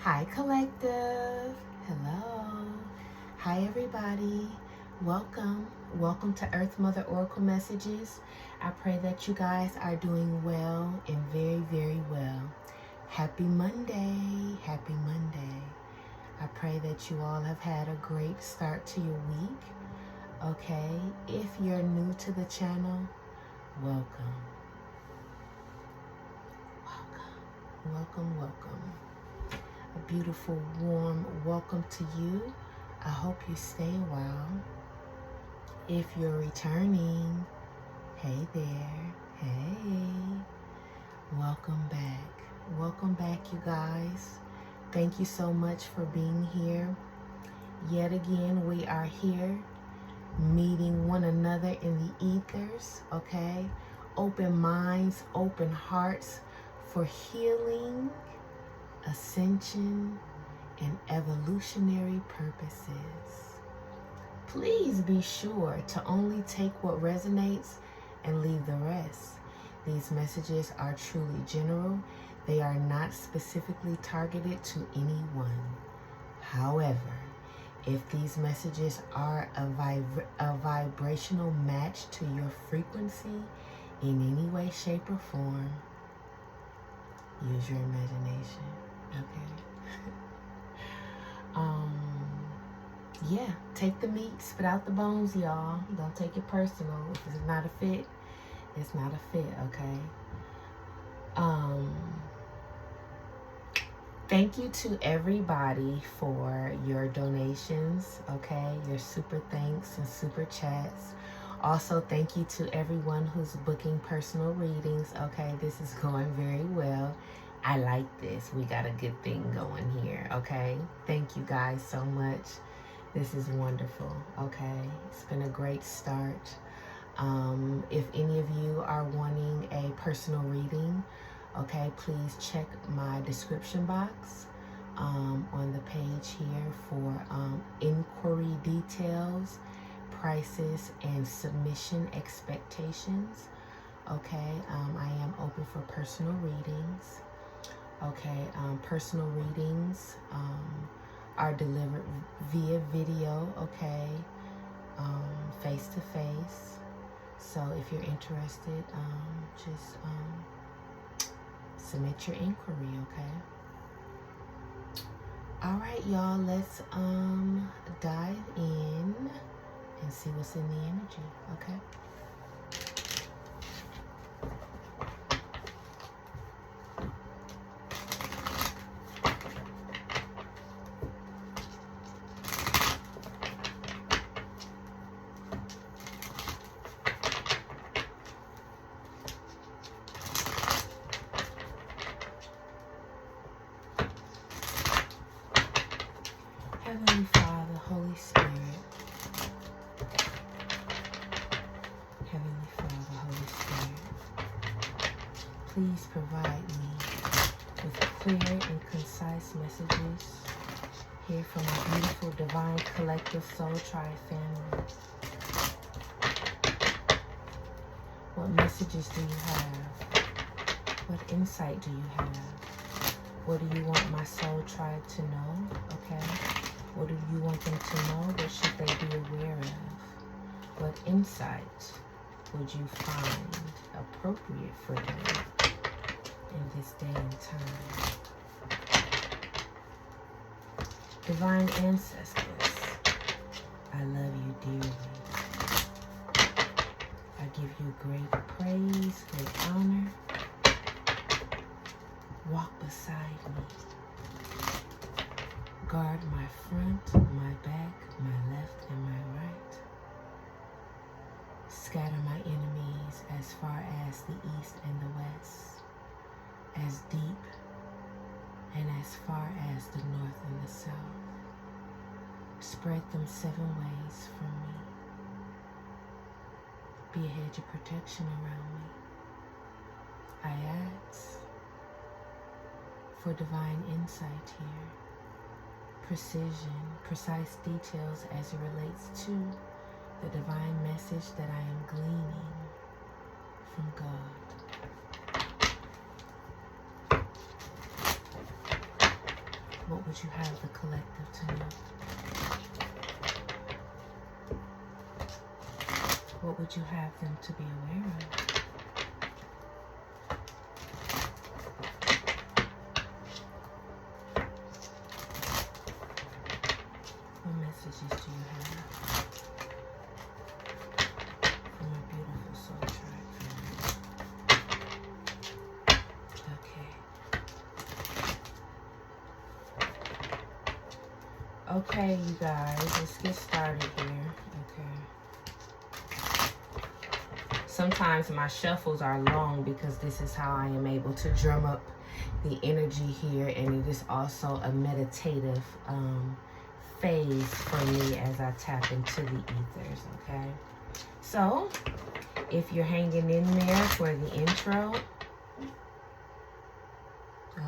Hi, collective. Hello. Hi, everybody. Welcome. Welcome to Earth Mother Oracle Messages. I pray that you guys are doing well and very, very well. Happy Monday. Happy Monday. I pray that you all have had a great start to your week. Okay. If you're new to the channel, welcome. Welcome, welcome. A beautiful, warm welcome to you. I hope you stay a while. If you're returning, hey there, hey. Welcome back. Welcome back, you guys. Thank you so much for being here. Yet again, we are here meeting one another in the ethers, okay? Open minds, open hearts for healing, ascension, and evolutionary purposes. Please be sure to only take what resonates and leave the rest. These messages are truly general. They are not specifically targeted to anyone. However, if these messages are a vibrational match to your frequency in any way, shape, or form, use your imagination, okay? Yeah, take the meat, spit out the bones, y'all. Don't take it personal. If it's not a fit, it's not a fit, okay? Thank you to everybody for your donations, okay? Your super thanks and super chats. Also, thank you to everyone who's booking personal readings, okay? This is going very well. I like this. We got a good thing going here, okay? Thank you guys so much. This is wonderful, okay? It's been a great start. If any of you are wanting a personal reading, okay, please check my description box on the page here for inquiry details, prices, and submission expectations. Okay, I am open for personal readings. Okay, personal readings are delivered via video, okay, face to face. So if you're interested, just submit your inquiry, okay? All right, y'all, let's dive in and see what's in the energy, okay? Heavenly Father, Holy Spirit, Heavenly Father, Holy Spirit, please provide me with clear and concise messages here from a beautiful divine collective soul tribe family. What messages do you have? What insight do you have? What do you want my soul tribe to know? Okay. What do you want them to know? What should they be aware of? What insight would you find appropriate for them in this day and time? Divine ancestors, I love you dearly. I give you great praise, great honor. Walk beside me. Guard my front, my back, my left, and my right. Scatter my enemies as far as the east and the west, as deep and as far as the north and the south. Spread them 7 ways from me. Be a hedge of protection around me. I ask for divine insight here. Precision, precise details as it relates to the divine message that I am gleaning from God. What would you have the collective to know? What would you have them to be aware of? What messages do you have from your beautiful soul tribe family? Okay. Okay, you guys, let's get started here. Okay. Sometimes my shuffles are long because this is how I am able to drum up the energy here, and it is also a meditative phase for me as I tap into the ethers, okay? So, if you're hanging in there for the intro,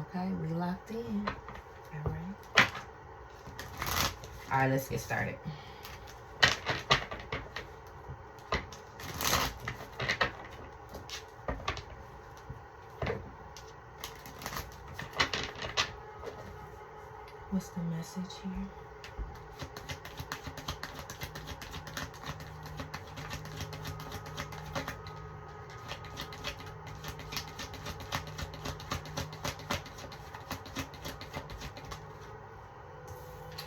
okay, we locked in, all right? All right, let's get started. What's the message here?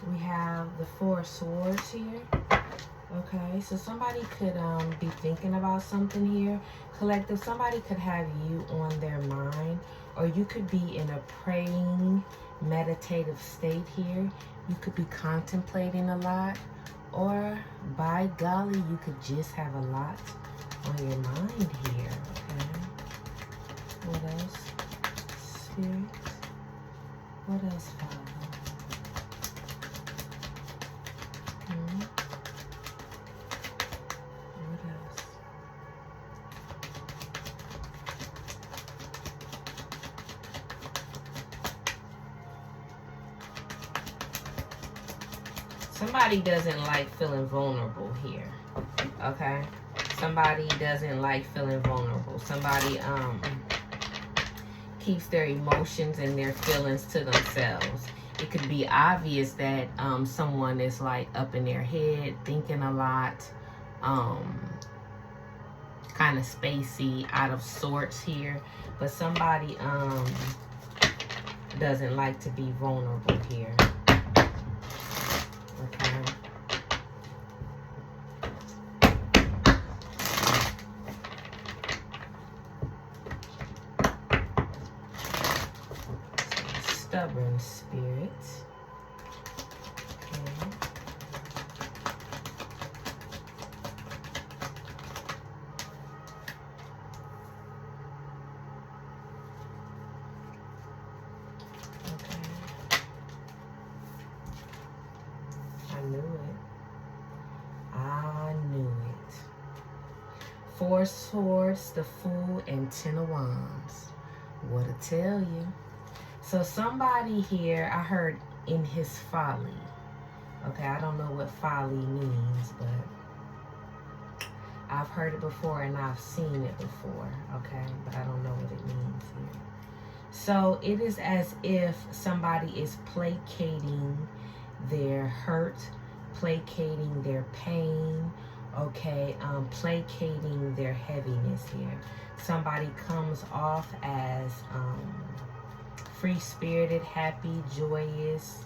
We have the Four of Swords here. Okay, so somebody could be thinking about something here. Collective, somebody could have you on their mind, or you could be in a praying, meditative state here. You could be contemplating a lot, or by golly, you could just have a lot on your mind here. Okay, what else? Spirit, what else, Father? What else? Somebody doesn't like feeling vulnerable here. Okay? Somebody doesn't like feeling vulnerable. Somebody keeps their emotions and their feelings to themselves. It could be obvious that someone is like up in their head, thinking a lot, kind of spacey, out of sorts here. But somebody doesn't like to be vulnerable here. Okay. Stubborn spirit. Okay. Four Swords, the Fool, and Ten of Wands. What to tell you? So somebody here, I heard in his folly. Okay, I don't know what folly means, but I've heard it before and I've seen it before. Okay, but I don't know what it means here. So it is as if somebody is placating their hurt, placating their pain, okay, placating their heaviness here. Somebody comes off as free-spirited, happy, joyous,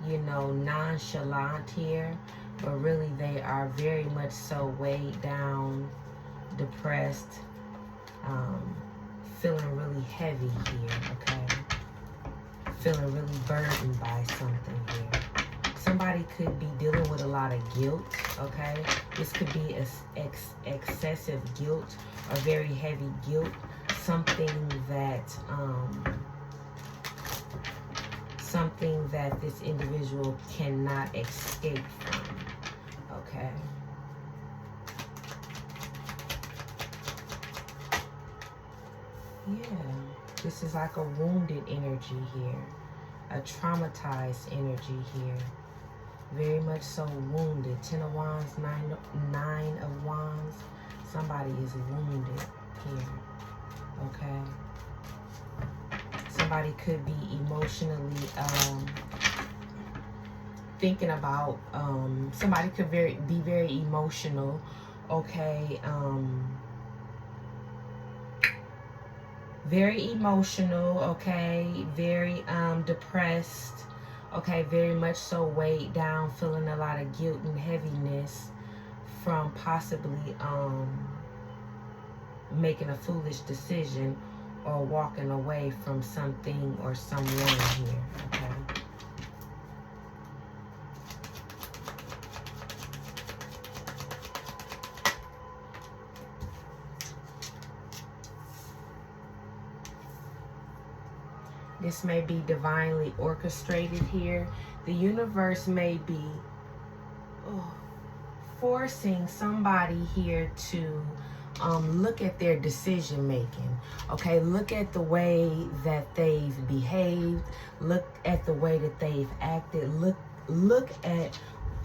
you know, nonchalant here, but really they are very much so weighed down, depressed, feeling really heavy here, okay? Feeling really burdened by something here. Somebody could be dealing with a lot of guilt, okay? This could be excessive guilt or very heavy guilt, something that this individual cannot escape from, okay? Yeah, this is like a wounded energy here, a traumatized energy here. Very much so wounded. 10 of Wands, 9 of Wands. Somebody is wounded here. Okay. So somebody could be emotionally thinking about, somebody could be very emotional, okay, very emotional, okay, very depressed, okay, very much so weighed down, feeling a lot of guilt and heaviness from possibly making a foolish decision or walking away from something or someone here, okay. This may be divinely orchestrated here. The universe may be forcing somebody here to look at their decision making. Okay, look at the way that they've behaved. Look at the way that they've acted. Look at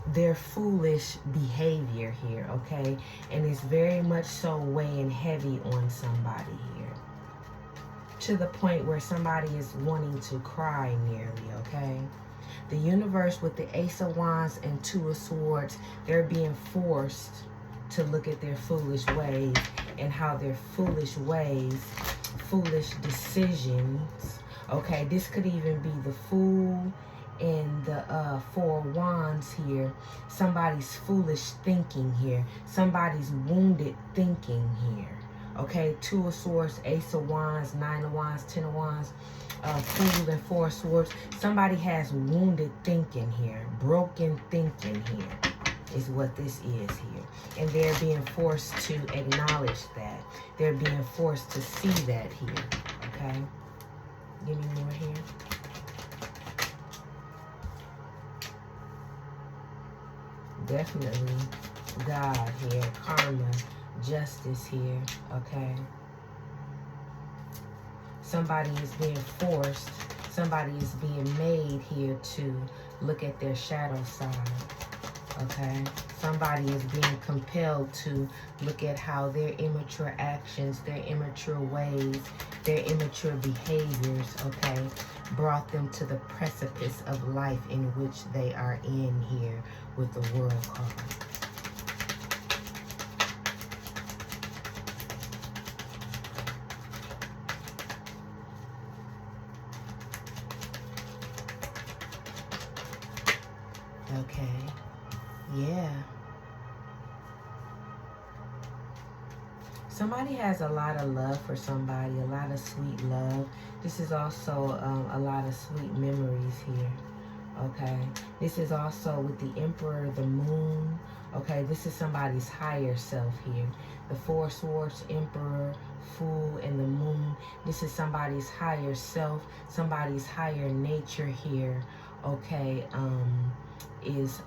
their foolish behavior here. Okay, and it's very much so weighing heavy on somebody here, to the point where somebody is wanting to cry nearly, okay? The universe with the Ace of Wands and Two of Swords, they're being forced to look at their foolish ways and how their foolish ways, foolish decisions, okay? This could even be the Fool and the Four of Wands here. Somebody's foolish thinking here. Somebody's wounded thinking here. Okay, Two of Swords, Ace of Wands, Nine of Wands, Ten of Wands, Fool and Four of Swords. Somebody has wounded thinking here, broken thinking here is what this is here. And they're being forced to acknowledge that. They're being forced to see that here, okay? Give me more here. Definitely God here, karma, justice here, okay? Somebody is being forced, somebody is being made here to look at their shadow side, okay? Somebody is being compelled to look at how their immature actions, their immature ways, their immature behaviors, okay, brought them to the precipice of life in which they are in here with the World card. Okay, yeah. Somebody has a lot of love for somebody, a lot of sweet love. This is also a lot of sweet memories here, okay? This is also with the Emperor, the Moon, okay? This is somebody's higher self here. The Four of Swords, Emperor, Fool, and the Moon. This is somebody's higher self, somebody's higher nature here, okay? Is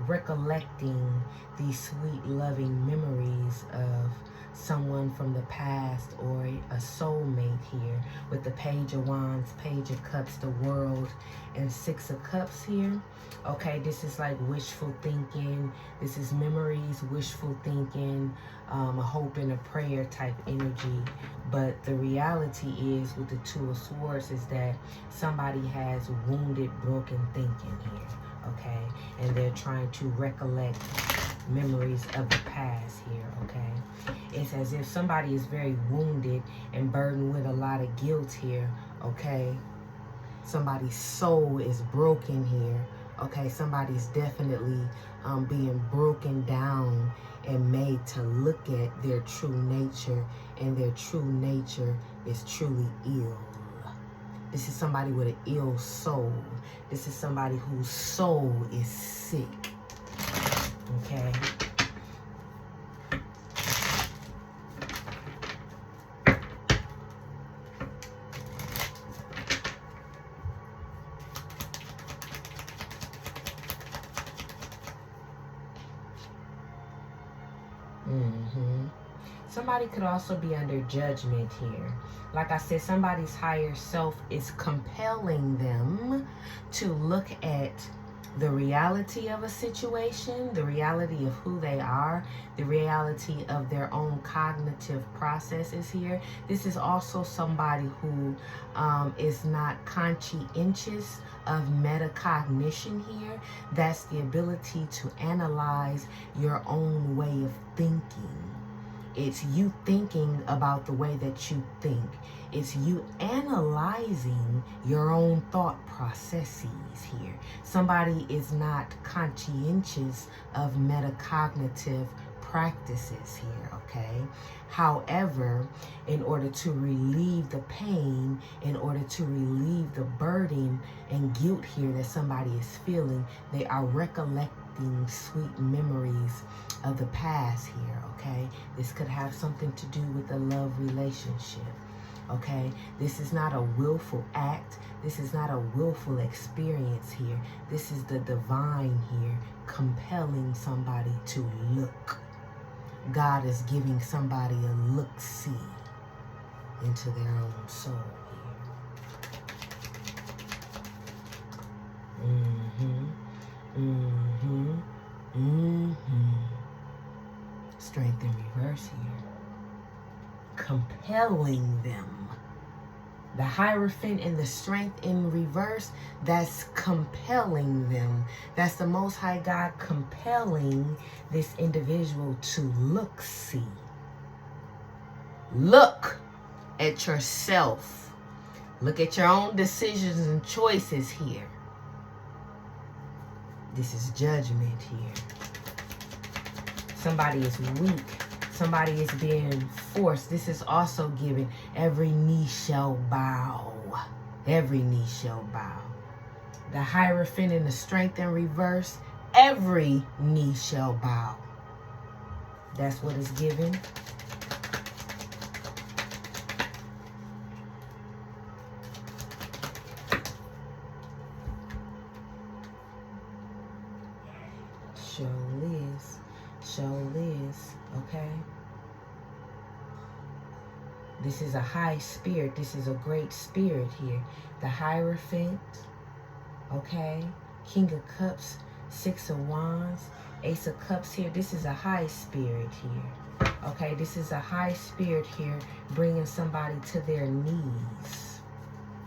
recollecting these sweet loving memories of someone from the past or a soulmate here with the Page of Wands, Page of Cups, the World, and Six of Cups here. Okay, this is like wishful thinking. This is memories, wishful thinking, a hope and a prayer type energy. But the reality is with the Two of Swords is that somebody has wounded, broken thinking here, okay? And they're trying to recollect memories of the past here, okay? It's as if somebody is very wounded and burdened with a lot of guilt here, okay? Somebody's soul is broken here, okay? Somebody's definitely being broken down and made to look at their true nature, and their true nature is truly ill. This is somebody with an ill soul. This is somebody whose soul is sick, okay? Somebody could also be under judgment here. Like I said, somebody's higher self is compelling them to look at the reality of a situation, the reality of who they are, the reality of their own cognitive processes here. This is also somebody who is not conscientious of metacognition here. That's the ability to analyze your own way of thinking. It's you thinking about the way that you think. It's you analyzing your own thought processes here. Somebody is not conscientious of metacognitive practices here, okay? However, in order to relieve the pain, in order to relieve the burden and guilt here that somebody is feeling, they are recollecting sweet memories of the past here, okay? This could have something to do with a love relationship, okay? This is not a willful act. This is not a willful experience here. This is the divine here compelling somebody to look. God is giving somebody a look-see into their own soul here. Strength in reverse here. Compelling them. The Hierophant and the strength in reverse, that's compelling them. That's the Most High God compelling this individual to look-see. Look at yourself. Look at your own decisions and choices here. This is judgment here. Somebody is weak. Somebody is being forced. This is also given. Every knee shall bow. Every knee shall bow. The Hierophant and the strength in reverse. Every knee shall bow. That's what is given. Show is, okay? This is a high spirit. This is a great spirit here. The Hierophant, okay? King of Cups, Six of Wands, Ace of Cups here. This is a high spirit here, okay? This is a high spirit here bringing somebody to their knees,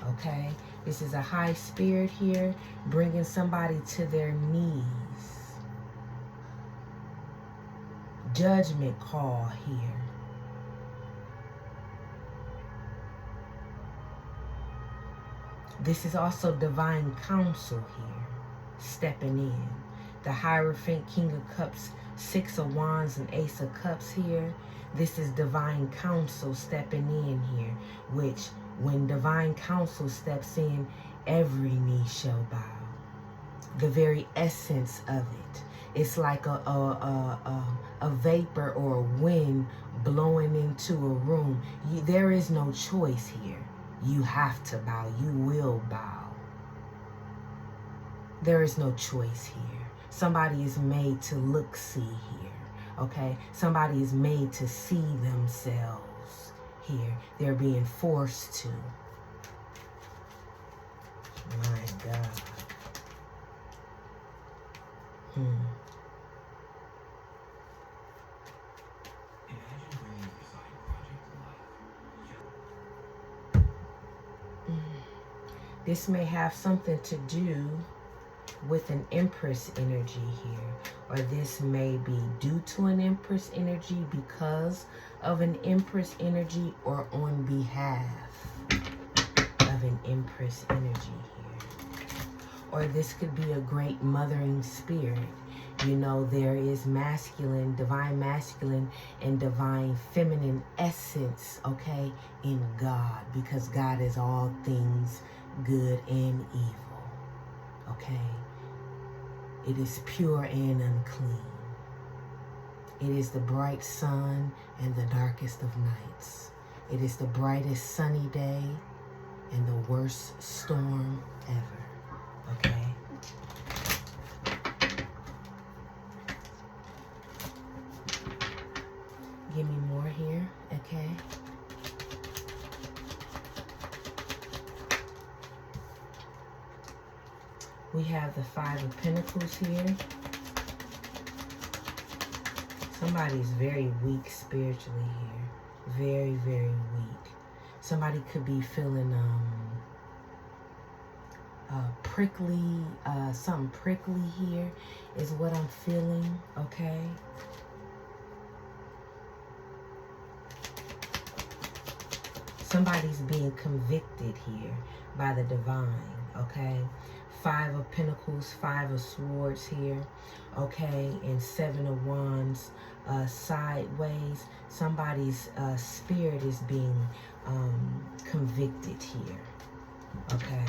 okay? This is a high spirit here bringing somebody to their knees. Judgment call here. This is also divine counsel here, stepping in. The Hierophant, King of Cups, Six of Wands, and Ace of Cups here. This is divine counsel stepping in here, which when divine counsel steps in, every knee shall bow. The very essence of it. It's like a vapor or a wind blowing into a room. There is no choice here. You have to bow. You will bow. There is no choice here. Somebody is made to look-see here, okay? Somebody is made to see themselves here. They're being forced to. My God. This may have something to do with an Empress energy here, or this may be due to an Empress energy, because of an Empress energy, or on behalf of an Empress energy here. Or this could be a great mothering spirit. You know, there is masculine, divine masculine, and divine feminine essence, okay, in God, because God is all things good and evil, okay? It is pure and unclean. It is the bright sun and the darkest of nights. It is the brightest sunny day and the worst storm ever, okay? Give me more here, okay? We have the Five of Pentacles here. Somebody's very weak spiritually here. Very, very weak. Somebody could be feeling prickly, something prickly here is what I'm feeling, okay? Somebody's being convicted here by the divine, okay? Five of Pentacles, Five of Swords here, okay? And Seven of Wands sideways. Somebody's spirit is being convicted here, okay?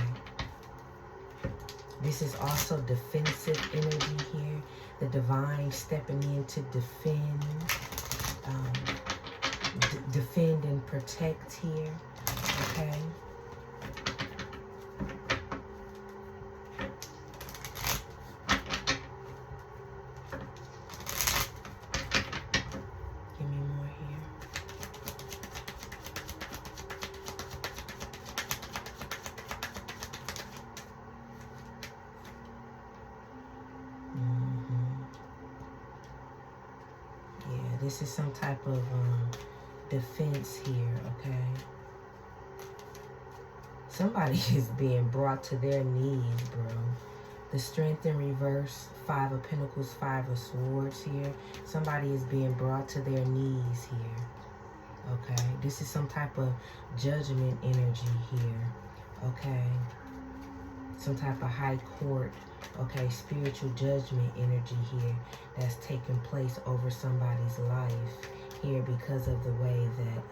This is also defensive energy here. The divine stepping in to defend. Defend and protect here, okay? Give me more here. Yeah, this is some type of defense here, okay? Somebody is being brought to their knees, bro. The Strength in reverse, Five of Pentacles, Five of Swords here. Somebody is being brought to their knees here, okay? This is some type of judgment energy here, okay? Some type of high court, okay, spiritual judgment energy here that's taking place over somebody's life here because of the way that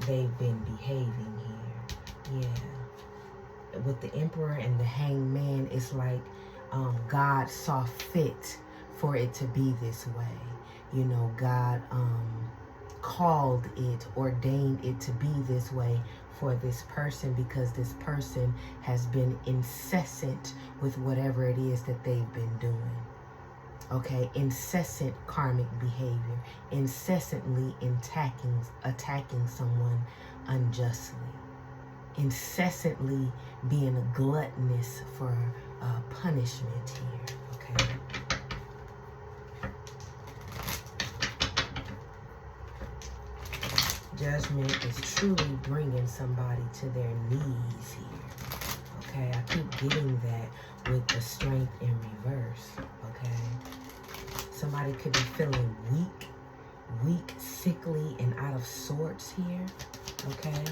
they've been behaving here. Yeah. With the Emperor and the Hanged Man, it's like God saw fit for it to be this way. You know, God called it, ordained it to be this way for this person because this person has been incessant with whatever it is that they've been doing. Okay, incessant karmic behavior, incessantly attacking someone unjustly, incessantly being a gluttonous for punishment here, okay? Judgment is truly bringing somebody to their knees here, okay? I keep getting that with the Strength in reverse, okay? Somebody could be feeling weak, sickly, and out of sorts here, okay?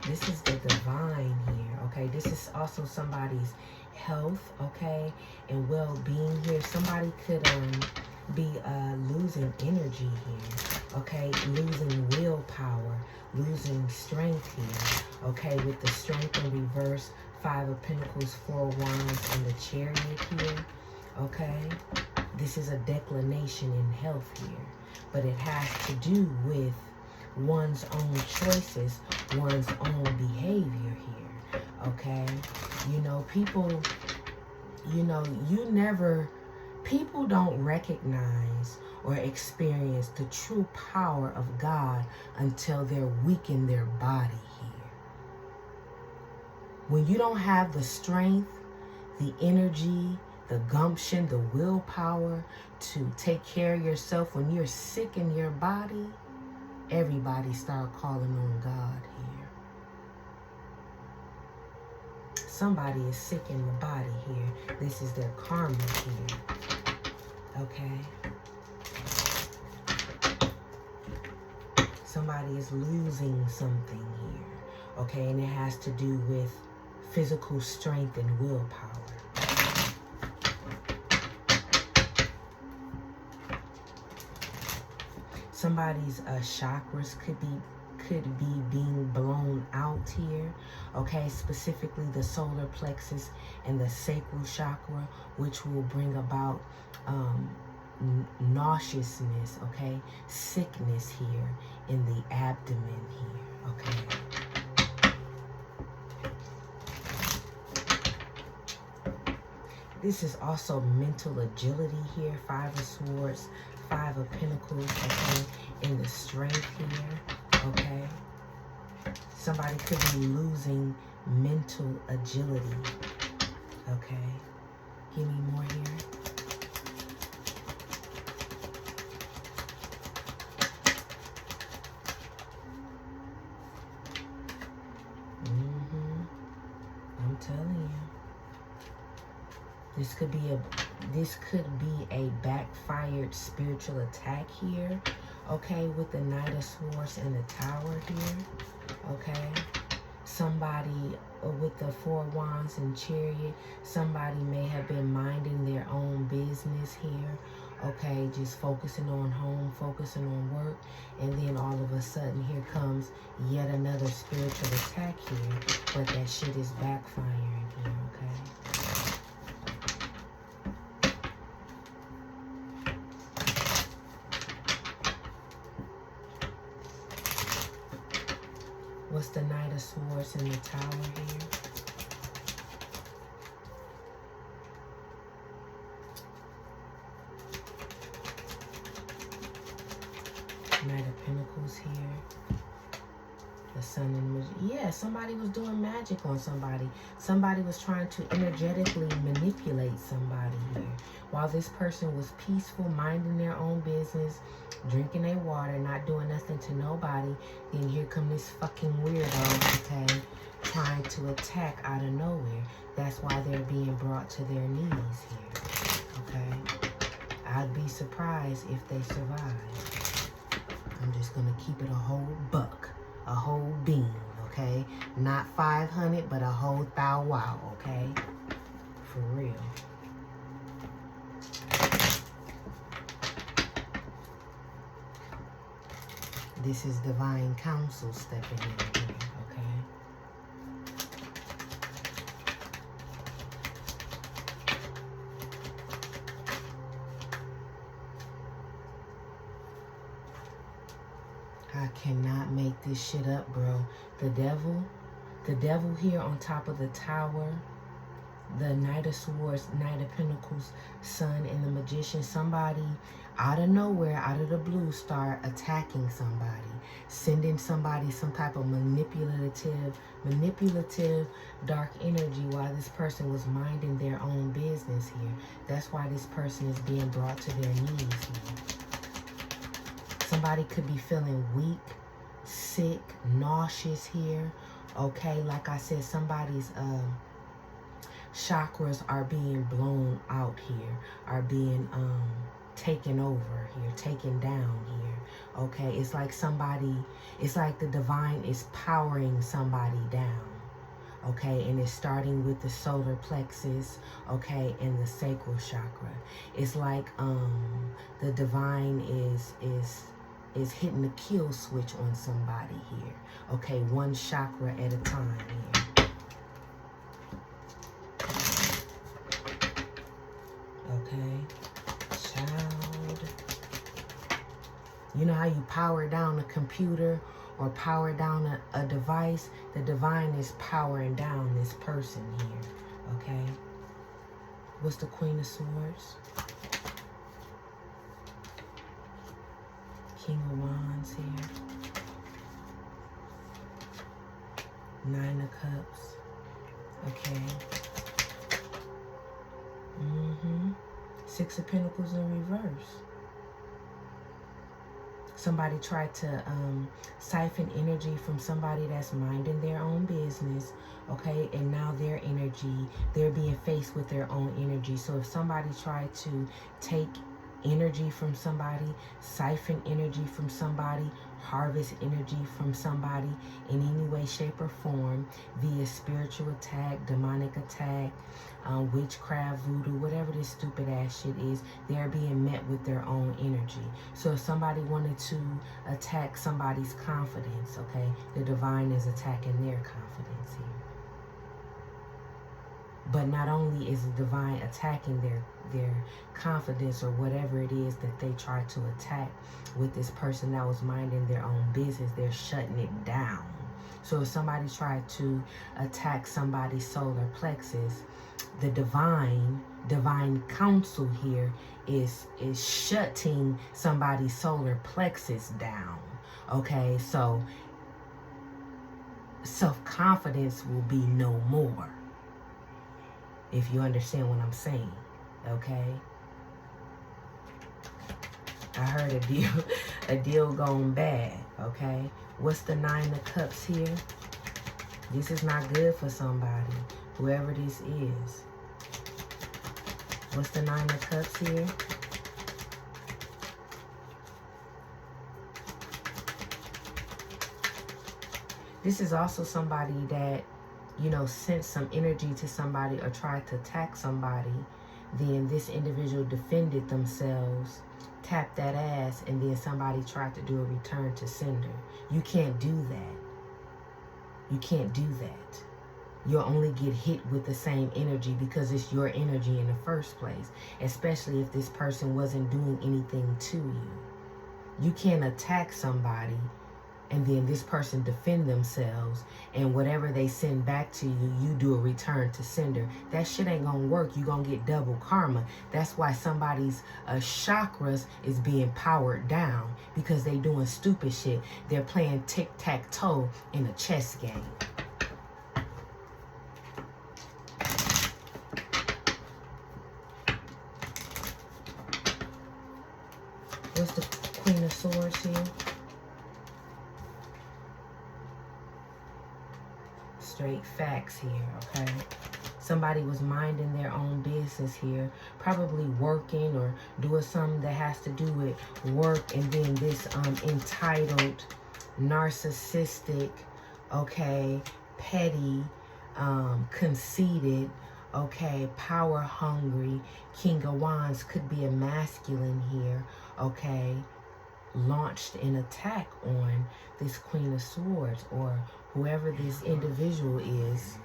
This is the divine here, okay? This is also somebody's health, okay, and well-being here. Somebody could be losing energy here, okay? Losing willpower, losing strength here, okay? With the Strength in reverse, Five of Pentacles, Four of Wands, and the Chariot here, okay? This is a declination in health here, but it has to do with one's own choices, one's own behavior here, okay? You know, people, people don't recognize or experience the true power of God until they're weak in their body here. When you don't have the strength, the energy, the gumption, the willpower to take care of yourself, when you're sick in your body, everybody start calling on God here. Somebody is sick in the body here. This is their karma here. Okay? Somebody is losing something here. Okay? And it has to do with physical strength and willpower. Somebody's chakras could be being blown out here, okay? Specifically the solar plexus and the sacral chakra, which will bring about nauseousness, okay? Sickness here in the abdomen here, okay? This is also mental agility here. 5 of Swords, 5 of Pentacles, okay? In the strength here, okay? Somebody could be losing mental agility, okay? Give me more here. I'm telling you. This could be a backfired spiritual attack here, okay, with the Knight of Swords and the Tower here, okay. Somebody with the 4 Wands and Chariot, somebody may have been minding their own business here, okay, just focusing on home, focusing on work, and then all of a sudden here comes yet another spiritual attack here, but that shit is backfiring here, okay. What's the Knight of Swords in the Tower here? Knight of Pentacles here. The Sun and yeah, somebody was doing magic on somebody. Somebody was trying to energetically manipulate somebody here. While this person was peaceful, minding their own business, drinking their water, not doing nothing to nobody, then here come this fucking weirdo, okay, trying to attack out of nowhere. That's why they're being brought to their knees here, okay? I'd be surprised if they survive. I'm just gonna keep it a whole buck, a whole bean, okay? Not 500, but a whole thou wow, okay? For real. This is divine counsel stepping in here, okay? I cannot make this shit up, bro. The devil here on top of the Tower, the Knight of Swords, Knight of Pentacles, Sun, and the Magician. Somebody out of nowhere, out of the blue, start attacking somebody, sending somebody some type of manipulative dark energy while this person was minding their own business here. That's why this person is being brought to their knees here. Somebody could be feeling weak, sick, nauseous here, okay? Like I said, somebody's chakras are being blown out here, are being taken over here, taken down here, okay? It's like the divine is powering somebody down, okay? And it's starting with the solar plexus, okay, and the sacral chakra. It's like the divine is hitting the kill switch on somebody here, okay? One chakra at a time here. Okay, child. You know how you power down a computer or power down a device? The divine is powering down this person here, okay? What's the Queen of Swords? King of Wands here. 9 of Cups, okay? 6 of Pentacles in reverse. Somebody tried to siphon energy from somebody that's minding their own business, okay? And now their energy, they're being faced with their own energy. So if somebody tried to take energy from somebody, siphon energy from somebody, harvest energy from somebody in any way, shape, or form via spiritual attack, demonic attack, witchcraft, voodoo, whatever this stupid ass shit is, they're being met with their own energy. So if somebody wanted to attack somebody's confidence, okay, the divine is attacking their confidence here. But not only is the divine attacking their confidence or whatever it is that they try to attack with this person that was minding their own business, they're shutting it down. So if somebody tried to attack somebody's solar plexus, the divine counsel here is shutting somebody's solar plexus down. Okay, so self-confidence will be no more, if you understand what I'm saying. Okay, I heard a deal gone bad. Okay, what's the 9 of Cups here? This is not good for somebody, whoever this is. What's the 9 of Cups here? This is also somebody that, you know, sent some energy to somebody or tried to attack somebody. Then this individual defended themselves, tapped that ass, and then somebody tried to do a return to sender. You can't do that. You can't do that. You'll only get hit with the same energy because it's your energy in the first place, especially if this person wasn't doing anything to you. You can't attack somebody and then this person defend themselves, and whatever they send back to you, you do a return to sender. That shit ain't gonna work. You gonna get double karma. That's why somebody's chakras is being powered down, because they doing stupid shit. They're playing tic-tac-toe in a chess game. What's the Queen of Swords here? Straight facts here, okay? Somebody was minding their own business here, probably working or doing something that has to do with work, and then this entitled, narcissistic, okay, petty, conceited, okay, power hungry, King of Wands could be a masculine here, okay, launched an attack on this Queen of Swords, or whoever this individual is,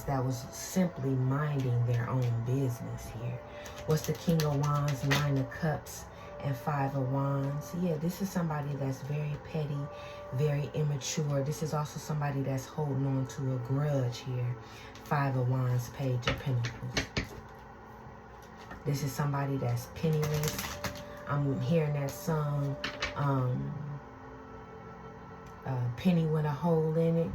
that was simply minding their own business here. What's the King of Wands, 9 of Cups, and 5 of Wands? Yeah, this is somebody that's very petty, very immature. This is also somebody that's holding on to a grudge here. 5 of Wands, Page of Pentacles. This is somebody that's penniless. I'm hearing that song, Penny with a Hole in It.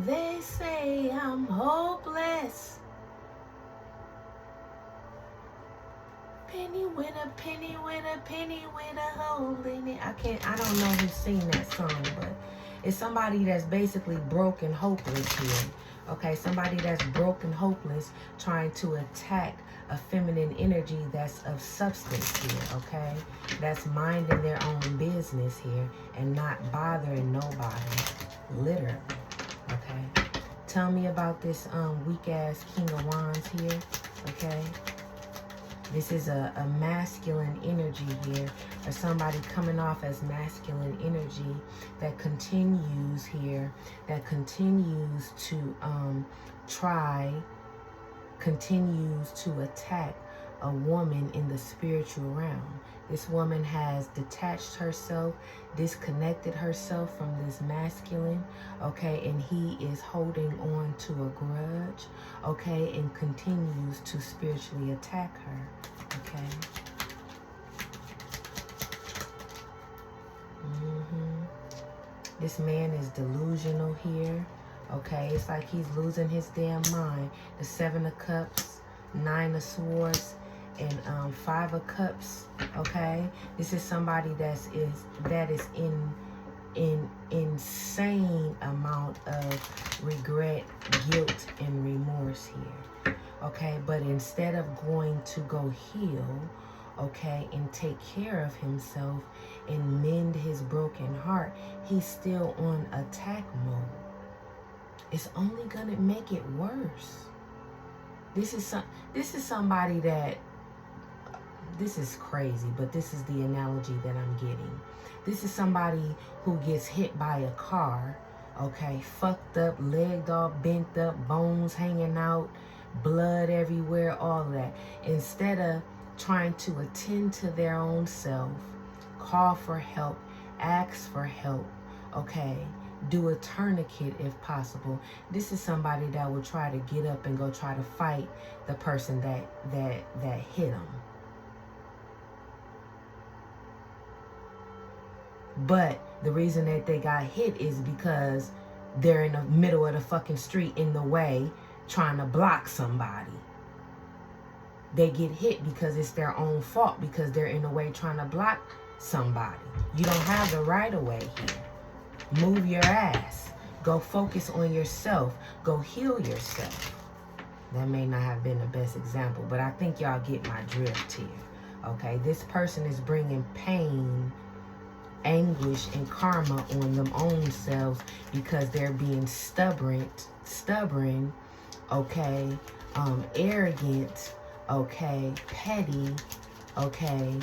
They say I'm hopeless. Penny with a penny with a penny with a hole in it. I don't know who sing that song, but it's somebody that's basically broken, hopeless here. Okay, somebody that's broken, hopeless, trying to attack a feminine energy that's of substance here, okay? That's minding their own business here and not bothering nobody, literally, okay? Tell me about this weak-ass King of Wands here, okay? This is a masculine energy here, or somebody coming off as masculine energy that continues here, that continues to continues to attack a woman in the spiritual realm. This woman has detached herself, disconnected herself from this masculine, okay, and he is holding on to a grudge, okay, and continues to spiritually attack her, okay. This man is delusional here, okay. It's like he's losing his damn mind. The 7 of Cups, 9 of Swords, and 5 of Cups, okay. This is somebody that is in insane amount of regret, guilt, and remorse here, okay. But instead of going to go heal, okay, and take care of himself and mend his broken heart, he's still on attack mode. It's only gonna make it worse. This is somebody that, this is crazy, but this is the analogy that I'm getting. This is somebody who gets hit by a car, okay, fucked up, legged off, bent up, bones hanging out, blood everywhere, all that. Instead of trying to attend to their own self, call for help, ask for help, okay? Do a tourniquet if possible. This is somebody that will try to get up and go try to fight the person that hit them. But the reason that they got hit is because they're in the middle of the fucking street in the way trying to block somebody. They get hit because it's their own fault, because they're in the way trying to block somebody. You don't have the right of way here. Move your ass. Go focus on yourself. Go heal yourself. That may not have been the best example, but I think y'all get my drift here. Okay, this person is bringing pain, anguish, and karma on them own selves because they're being stubborn, okay, arrogant, okay, petty, okay,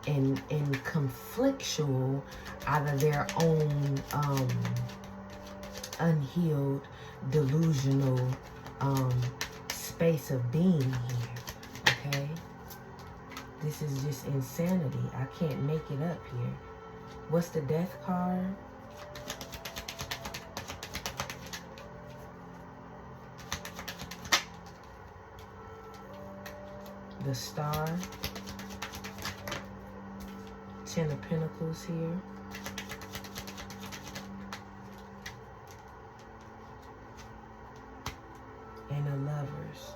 and conflictual out of their own unhealed, delusional space of being here, okay? This is just insanity. I can't make it up here. What's the death card? The Star. 10 of Pentacles here. And the Lovers.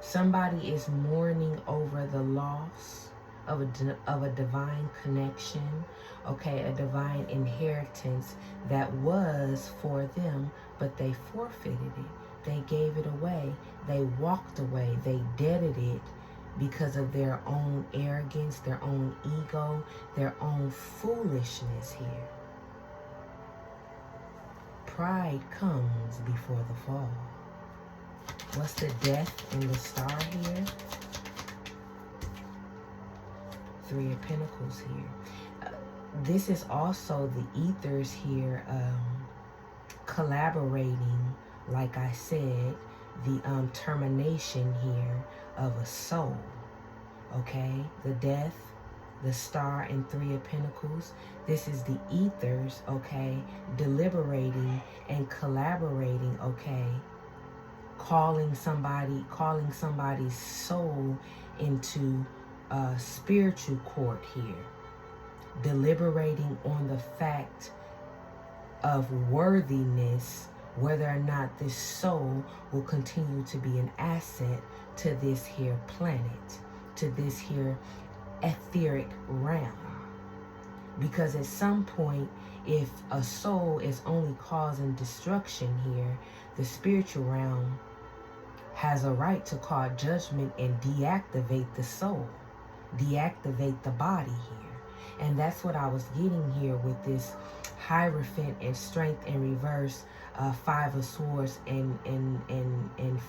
Somebody is mourning over the loss of a divine connection, okay, a divine inheritance that was for them, but they forfeited it. They gave it away. They walked away. They deaded it because of their own arrogance, their own ego, their own foolishness here. Pride comes before the fall. What's the Death and the Star here? 3 of Pentacles here. This is also the ethers here collaborating, like I said, the termination here of a soul. Okay? The Death, the Star, and 3 of Pentacles. This is the ethers, okay, deliberating and collaborating, okay, calling somebody's soul into spiritual court here, deliberating on the fact of worthiness, whether or not this soul will continue to be an asset to this here planet, to this here etheric realm. Because at some point, if a soul is only causing destruction here, the spiritual realm has a right to call judgment and deactivate the soul, deactivate the body here. And that's what I was getting here with this Hierophant and Strength in reverse, 5 of Swords and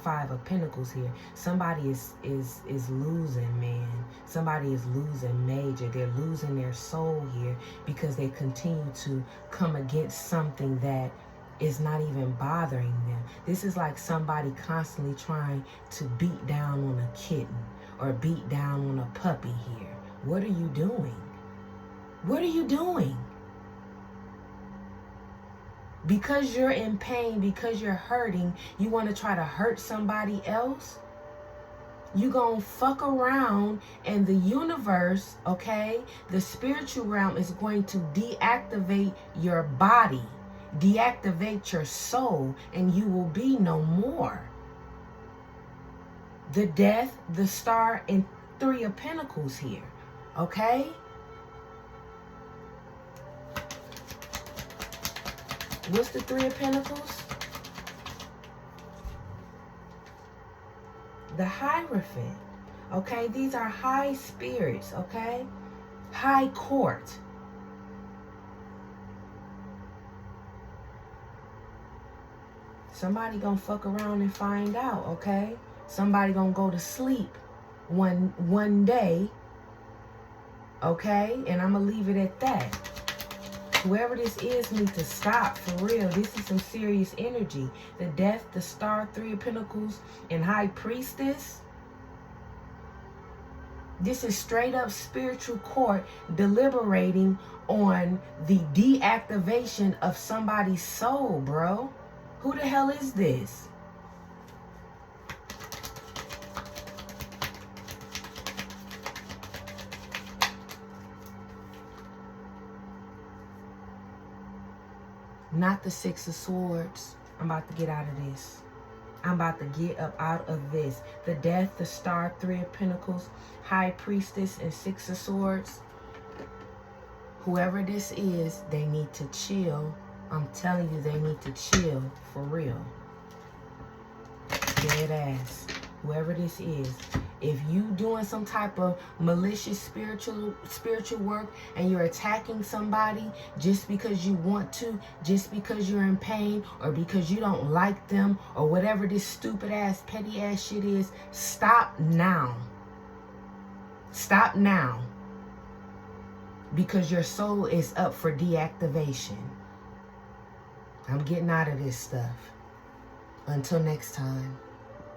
5 of Pentacles here. Somebody is losing, man. Somebody is losing major. They're losing their soul here because they continue to come against something that is not even bothering them. This is like somebody constantly trying to beat down on a kitten or beat down on a puppy here. What are you doing? What are you doing? Because you're in pain, because you're hurting, you want to try to hurt somebody else? You gonna fuck around and the universe, okay, the spiritual realm is going to deactivate your body, deactivate your soul, and you will be no more. The Death, the Star, and 3 of Pentacles here, okay? What's the 3 of Pentacles? The Hierophant. Okay, these are high spirits, okay? High court. Somebody gonna fuck around and find out, okay? Somebody gonna go to sleep one day, okay? And I'm gonna leave it at that. Whoever this is needs to stop, for real. This is some serious energy. The Death, the Star, 3 of Pentacles, and High Priestess. This is straight up spiritual court deliberating on the deactivation of somebody's soul, bro. Who the hell is this? Not the Six of Swords. I'm about to get out of this. I'm about to get up out of this. The Death, the Star, Three of Pentacles, High Priestess, and Six of Swords. Whoever this is, they need to chill. I'm telling you, they need to chill for real. Dead ass. Whoever this is. If you doing some type of malicious spiritual work and you're attacking somebody just because you want to, just because you're in pain, or because you don't like them, or whatever this stupid ass, petty ass shit is, stop now. Stop now. Because your soul is up for deactivation. I'm getting out of this stuff. Until next time.